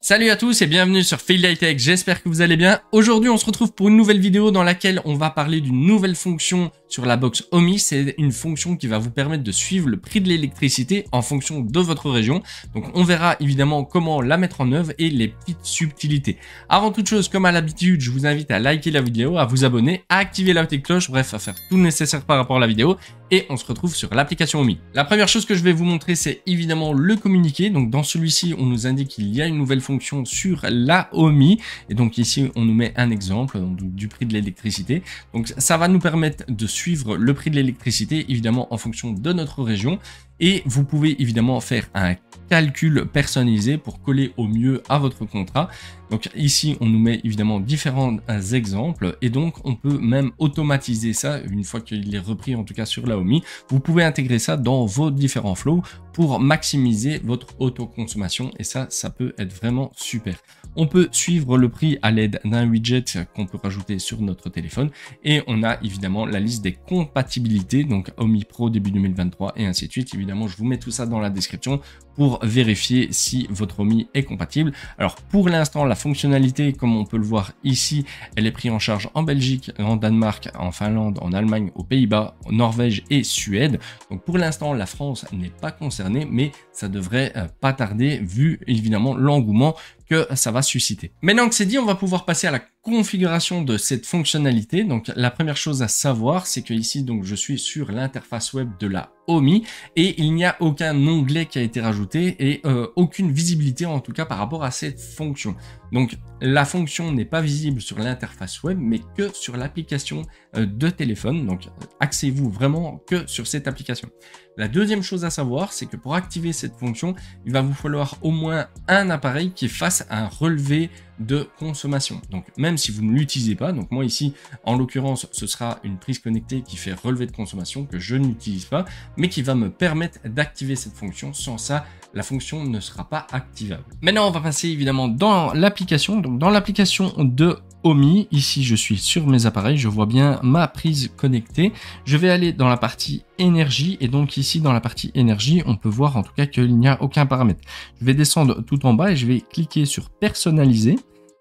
Salut à tous et bienvenue sur Fail High Tech, j'espère que vous allez bien. Aujourd'hui on se retrouve pour une nouvelle vidéo dans laquelle on va parler d'une nouvelle fonction sur la box Omi. C'est une fonction qui va vous permettre de suivre le prix de l'électricité en fonction de votre région. Donc on verra évidemment comment la mettre en œuvre et les petites subtilités. Avant toute chose, comme à l'habitude, je vous invite à liker la vidéo, à vous abonner, à activer la petite cloche, bref à faire tout le nécessaire par rapport à la vidéo. Et on se retrouve sur l'application Omi. La première chose que je vais vous montrer, c'est évidemment le communiqué. Donc dans celui-ci, on nous indique qu'il y a une nouvelle fonction sur la Omi. Et donc ici, on nous met un exemple du prix de l'électricité. Donc ça va nous permettre de suivre le prix de l'électricité, évidemment en fonction de notre région. Et vous pouvez évidemment faire un calcul personnalisé pour coller au mieux à votre contrat. Donc ici, on nous met évidemment différents exemples et donc on peut même automatiser ça une fois qu'il est repris en tout cas sur la Omi. Vous pouvez intégrer ça dans vos différents flows pour maximiser votre autoconsommation et ça peut être vraiment super. On peut suivre le prix à l'aide d'un widget qu'on peut rajouter sur notre téléphone et on a évidemment la liste des compatibilités, donc Omi Pro début 2023 et ainsi de suite. Évidemment, je vous mets tout ça dans la description pour vérifier si votre Omi est compatible. Alors pour l'instant, la fonctionnalité, comme on peut le voir ici, elle est prise en charge en Belgique, en Danemark, en Finlande, en Allemagne, aux Pays-Bas, en Norvège et Suède. Donc pour l'instant, la France n'est pas concernée, mais ça devrait pas tarder vu évidemment l'engouement que ça va susciter. Maintenant que c'est dit, on va pouvoir passer à la configuration de cette fonctionnalité. Donc la première chose à savoir, c'est que ici donc je suis sur l'interface web de la Omi et il n'y a aucun onglet qui a été rajouté et aucune visibilité en tout cas par rapport à cette fonction. Donc la fonction n'est pas visible sur l'interface web mais que sur l'application de téléphone. Donc axez-vous vraiment que sur cette application. La deuxième chose à savoir, c'est que pour activer cette fonction, il va vous falloir au moins un appareil qui fasse un relevé de consommation. Donc même si vous ne l'utilisez pas, donc moi ici en l'occurrence ce sera une prise connectée qui fait relevé de consommation que je n'utilise pas, mais qui va me permettre d'activer cette fonction. Sans ça, la fonction ne sera pas activable. Maintenant on va passer évidemment dans l'application. Donc dans l'application de Omi, ici je suis sur mes appareils, je vois bien ma prise connectée. Je vais aller dans la partie énergie et donc ici dans la partie énergie, on peut voir en tout cas qu'il n'y a aucun paramètre. Je vais descendre tout en bas et je vais cliquer sur personnaliser.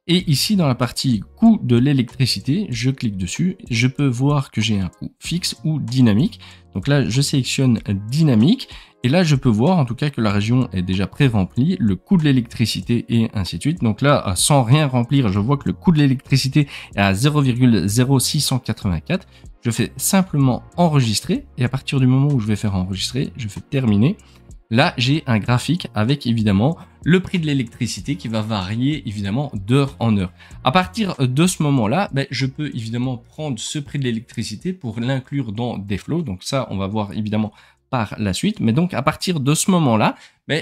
Et ici dans la partie coût de l'électricité, je clique dessus, je peux voir que j'ai un coût fixe ou dynamique. Donc là je sélectionne dynamique et là je peux voir en tout cas que la région est déjà pré-remplie, le coût de l'électricité et ainsi de suite. Donc là sans rien remplir, je vois que le coût de l'électricité est à 0,0684. Je fais simplement enregistrer et à partir du moment où je vais faire enregistrer, je fais terminer. Là, j'ai un graphique avec évidemment le prix de l'électricité qui va varier évidemment d'heure en heure. À partir de ce moment-là, je peux évidemment prendre ce prix de l'électricité pour l'inclure dans des flows. Donc ça, on va voir évidemment par la suite. Mais donc à partir de ce moment-là,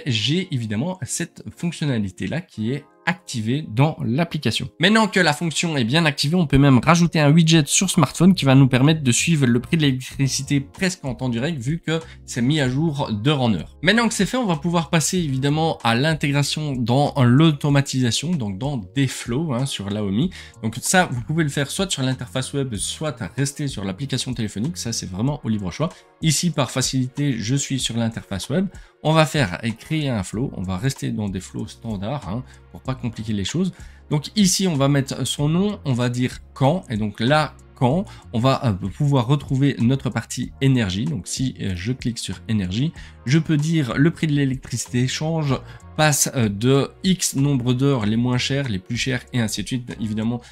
j'ai évidemment cette fonctionnalité-là qui est activée dans l'application. Maintenant que la fonction est bien activée, on peut même rajouter un widget sur smartphone qui va nous permettre de suivre le prix de l'électricité presque en temps direct vu que c'est mis à jour d'heure en heure. Maintenant que c'est fait, on va pouvoir passer évidemment à l'intégration dans l'automatisation, donc dans des flows sur la Omi. Donc ça, vous pouvez le faire soit sur l'interface web, soit rester sur l'application téléphonique. Ça, c'est vraiment au libre choix. Ici, par facilité, je suis sur l'interface web. On va faire et créer un flow. On va rester dans des flows standards pour pas compliquer les choses. Donc ici, on va mettre son nom. On va dire quand. Et donc là, quand on va pouvoir retrouver notre partie énergie. Donc si je clique sur énergie, je peux dire le prix de l'électricité change, passe de X nombre d'heures les moins chères, les plus chères et ainsi de suite. Évidemment,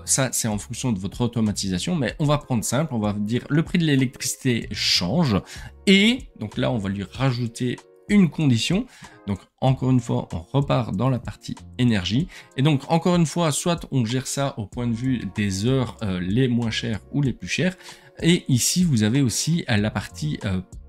ça c'est en fonction de votre automatisation, mais on va prendre simple, on va dire le prix de l'électricité change et donc là on va lui rajouter une condition. Donc encore une fois, on repart dans la partie énergie. Et donc encore une fois, soit on gère ça au point de vue des heures les moins chères ou les plus chères. Et ici, vous avez aussi la partie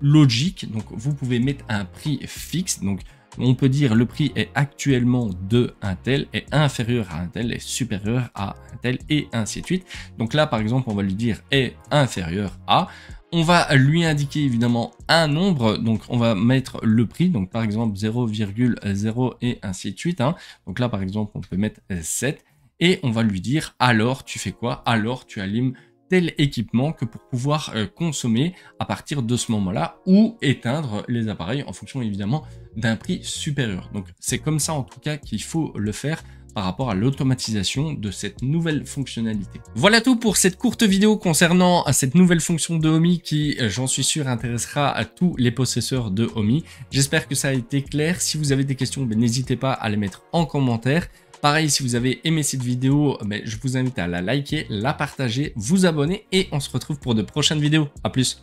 logique. Donc vous pouvez mettre un prix fixe. Donc on peut dire le prix est actuellement de un tel, est inférieur à un tel, est supérieur à un tel et ainsi de suite. Donc là, par exemple, on va lui dire est inférieur à. On va lui indiquer évidemment un nombre, donc on va mettre le prix, donc par exemple 0,0 et ainsi de suite. Donc là par exemple on peut mettre 7 et on va lui dire alors tu fais quoi? Alors tu allumes tel équipement que pour pouvoir consommer à partir de ce moment-là ou éteindre les appareils en fonction évidemment d'un prix supérieur. Donc c'est comme ça en tout cas qu'il faut le faire par rapport à l'automatisation de cette nouvelle fonctionnalité. Voilà tout pour cette courte vidéo concernant cette nouvelle fonction de Homey qui, j'en suis sûr, intéressera à tous les possesseurs de Homey. J'espère que ça a été clair. Si vous avez des questions, n'hésitez pas à les mettre en commentaire. Pareil, si vous avez aimé cette vidéo, je vous invite à la liker, la partager, vous abonner et on se retrouve pour de prochaines vidéos. À plus.